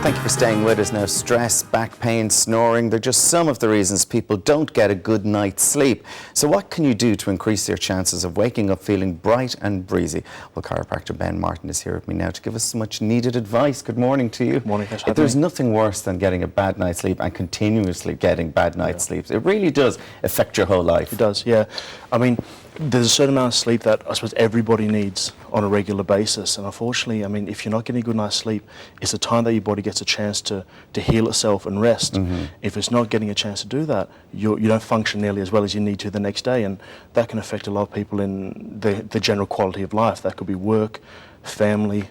Thank you for staying with us. Now, stress, back pain, snoring, they're just some of the reasons people don't get a good night's sleep. So what can you do to increase your chances of waking up feeling bright and breezy? Well, chiropractor Ben Martin is here with me now to give us some much needed advice. Good morning to you. Morning. There's nothing worse than getting a bad night's sleep and continuously getting bad night's sleeps. It really does affect your whole life. It does, yeah. I mean, there's a certain amount of sleep that I suppose everybody needs on a regular basis, and unfortunately, I mean, if you're not getting a good night's sleep, it's the time that your body gets a chance to heal itself and rest. If it's not getting a chance to do that, you don't function nearly as well as you need to the next day, and that can affect a lot of people in the general quality of life. That could be work, family,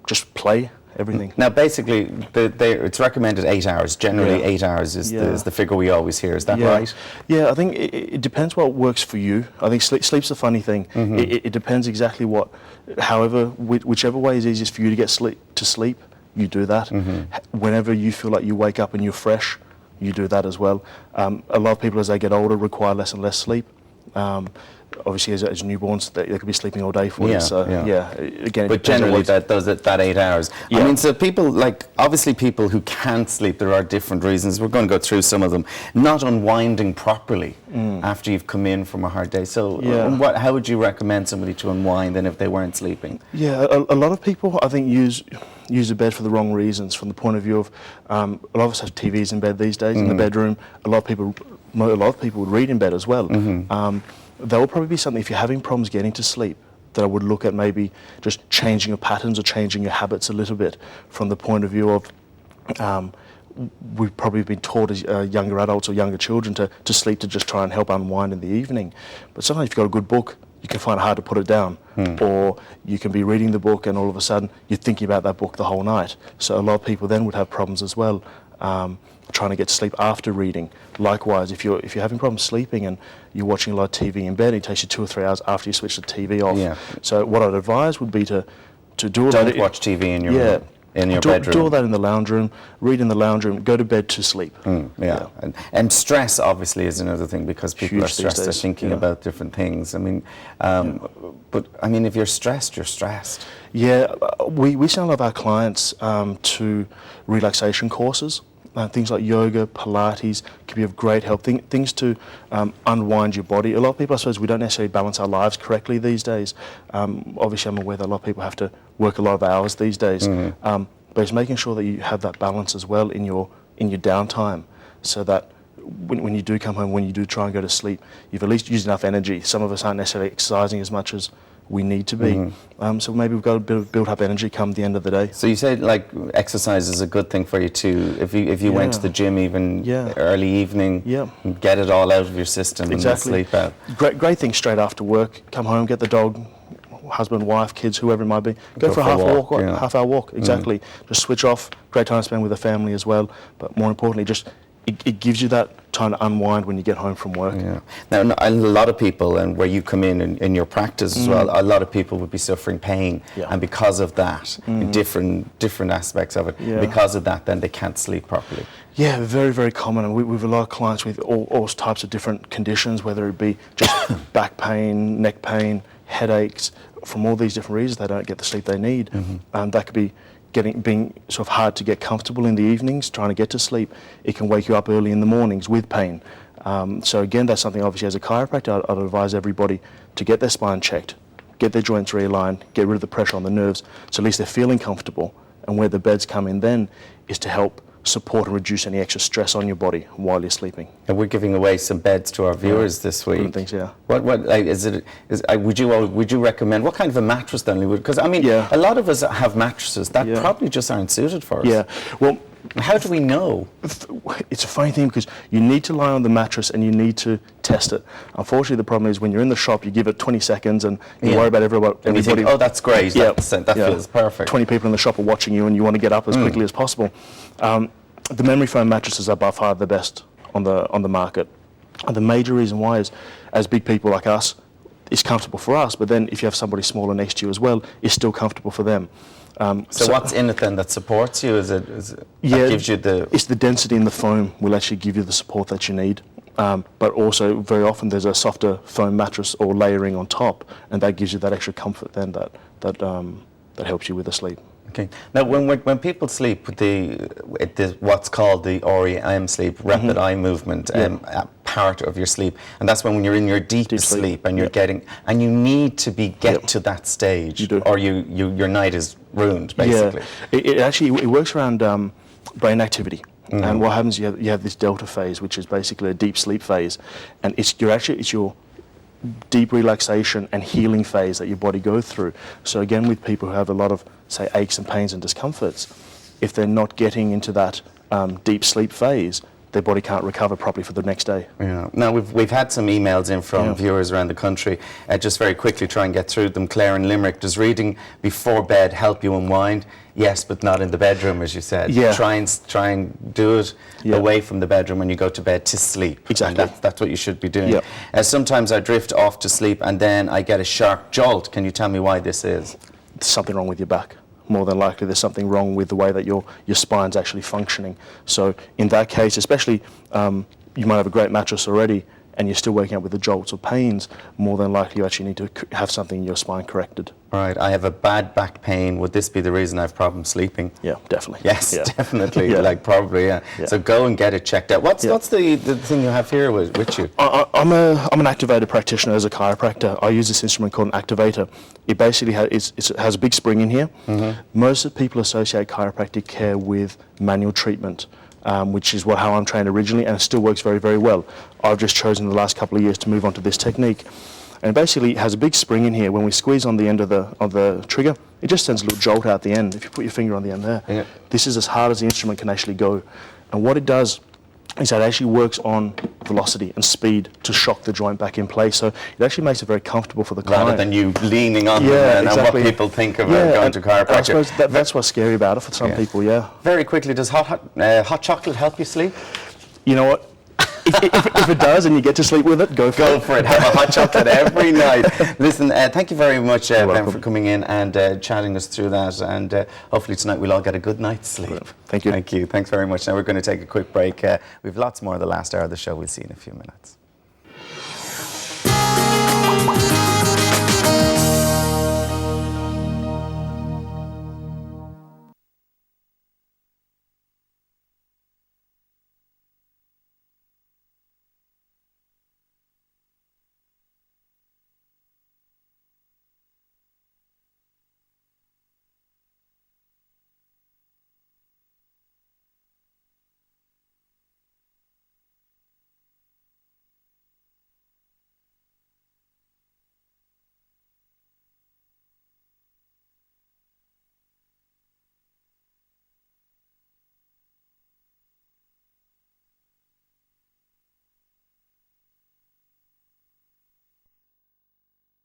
just play. Everything. Now, basically, it's recommended 8 hours. Generally, 8 hours is the figure we always hear. Is that right? Yeah, I think it depends what works for you. I think sleep's a funny thing. It depends exactly what, however, whichever way is easiest for you to get sleep, you do that. Whenever you feel like you wake up and you're fresh, you do that as well. A lot of people, as they get older, require less and less sleep. Obviously, as newborns, they could be sleeping all day for you. So, again. But generally, that 8 hours. Yeah. I mean, so people, like, obviously people who can't sleep, there are different reasons. We're going to go through some of them. Not unwinding properly after you've come in from a hard day. So how would you recommend somebody to unwind then if they weren't sleeping? Yeah, a lot of people, I think, use the bed for the wrong reasons. From the point of view of, a lot of us have TVs in bed these days, in the bedroom. A lot of people would read in bed as well. That will probably be something, if you're having problems getting to sleep, that I would look at maybe just changing your patterns or changing your habits a little bit, from the point of view of we've probably been taught as younger adults or younger children to sleep to just try and help unwind in the evening. But sometimes if you've got a good book, you can find it hard to put it down. Or you can be reading the book and all of a sudden you're thinking about that book the whole night. So a lot of people then would have problems as well, trying to get to sleep after reading. Likewise, if you're having problems sleeping and you're watching a lot of TV in bed, it takes you 2 or 3 hours after you switch the TV off. So what I'd advise would be to do all that. Don't watch TV in your room. In your bedroom. Do all that in the lounge room, read in the lounge room, go to bed to sleep. And stress obviously is another thing, because people are stressed, they're thinking about different things. I mean, but I mean, if you're stressed, you're stressed. Yeah, we send a lot of our clients to relaxation courses. Things like yoga, Pilates can be of great help. Things to unwind your body. A lot of people, I suppose, we don't necessarily balance our lives correctly these days. Obviously, I'm aware that a lot of people have to work a lot of hours these days. But it's making sure that you have that balance as well in your downtime, so that when you do come home, when you do try and go to sleep, you've at least used enough energy. Some of us aren't necessarily exercising as much as we need to be. So maybe we've got to build up energy come the end of the day. So you said, like, exercise is a good thing for you too. If you went to the gym even early evening, get it all out of your system and then sleep out. Great thing straight after work. Come home, get the dog, husband, wife, kids, whoever it might be. Go for a half-hour walk. Exactly. Just switch off. Great time to spend with the family as well. But more importantly, just it gives you that time to unwind when you get home from work. Now, a lot of people, and where you come in your practice as well, a lot of people would be suffering pain, and because of that, in different aspects of it, because of that, then they can't sleep properly. Yeah, very, very common, and we have a lot of clients with all types of different conditions, whether it be just back pain, neck pain, headaches. From all these different reasons, they don't get the sleep they need. That could be being sort of hard to get comfortable in the evenings, trying to get to sleep. It can wake you up early in the mornings with pain. So again, that's something, obviously, as a chiropractor, I'd advise everybody to get their spine checked, get their joints realigned, get rid of the pressure on the nerves, so at least they're feeling comfortable. And where the beds come in then is to help support and reduce any extra stress on your body while you're sleeping. And we're giving away some beds to our viewers this week. Things, What like, would you recommend, what kind of a mattress then? Because I mean, a lot of us have mattresses that probably just aren't suited for us. Well, how do we know? It's a funny thing, because you need to lie on the mattress and you need to test it. Unfortunately, the problem is when you're in the shop, you give it 20 seconds and you worry about everybody. And you think, oh, that's great, that feels perfect. 20 people in the shop are watching you and you want to get up as quickly as possible. The memory foam mattresses are by far the best on the market. And the major reason why is, as big people like us, it's comfortable for us, but then if you have somebody smaller next to you as well, it's still comfortable for them. So what's in it then that supports you? Is it that gives you the... It's the density in the foam will actually give you the support that you need. But also, very often there's a softer foam mattress or layering on top, and that gives you that extra comfort then that helps you with the sleep. Okay. Now, when people sleep, what's called the REM sleep, rapid eye movement, part of your sleep, and that's when you're in your deep sleep and you're getting, and you need to get to that stage, You do. or your night is ruined, basically. Yeah, it works around brain activity. And what happens, you have this delta phase, which is basically a deep sleep phase, and it's your deep relaxation and healing phase that your body goes through. So again, with people who have a lot of, say, aches and pains and discomforts, if they're not getting into that deep sleep phase, their body can't recover properly for the next day. Yeah. Now, we've had some emails in from viewers around the country. Just very quickly try and get through them. Claire in Limerick, does reading before bed help you unwind? Yes, but not in the bedroom, as you said. Yeah. Try and do it away from the bedroom when you go to bed to sleep. Exactly. And that's what you should be doing. Yeah. Sometimes I drift off to sleep and then I get a sharp jolt. Can you tell me why this is? There's something wrong with your back. More than likely there's something wrong with the way that your spine's actually functioning. So in that case, especially you might have a great mattress already and you're still waking up with the jolts or pains, more than likely you actually need to have something in your spine corrected. Right, I have a bad back pain. Would this be the reason I have problems sleeping? Yeah, definitely. Yes, definitely. Yeah. Like probably, yeah. So go and get it checked out. What's the thing you have here with you? I'm an activator practitioner as a chiropractor. I use this instrument called an activator. It basically it has a big spring in here. Most of the people associate chiropractic care with manual treatment, which is how I'm trained originally, and it still works very, very well. I've just chosen the last couple of years to move on to this technique. And basically it has a big spring in here. When we squeeze on the end of the trigger, it just sends a little jolt out the end. If you put your finger on the end there, this is as hard as the instrument can actually go. And what it does is that it actually works on velocity and speed to shock the joint back in place. So it actually makes it very comfortable for the client. Rather than you leaning on them and what people think of going to chiropractic. I suppose that's what's scary about it for some people, Very quickly, does hot chocolate help you sleep? You know what? if it does and you get to sleep with it, go for it. Have a hot chocolate every night. Listen, thank you very much, Ben, for coming in and chatting us through that. And hopefully tonight we'll all get a good night's sleep. Thank you. Thank you. Thanks very much. Now we're going to take a quick break. We've lots more of the last hour of the show. We'll see you in a few minutes.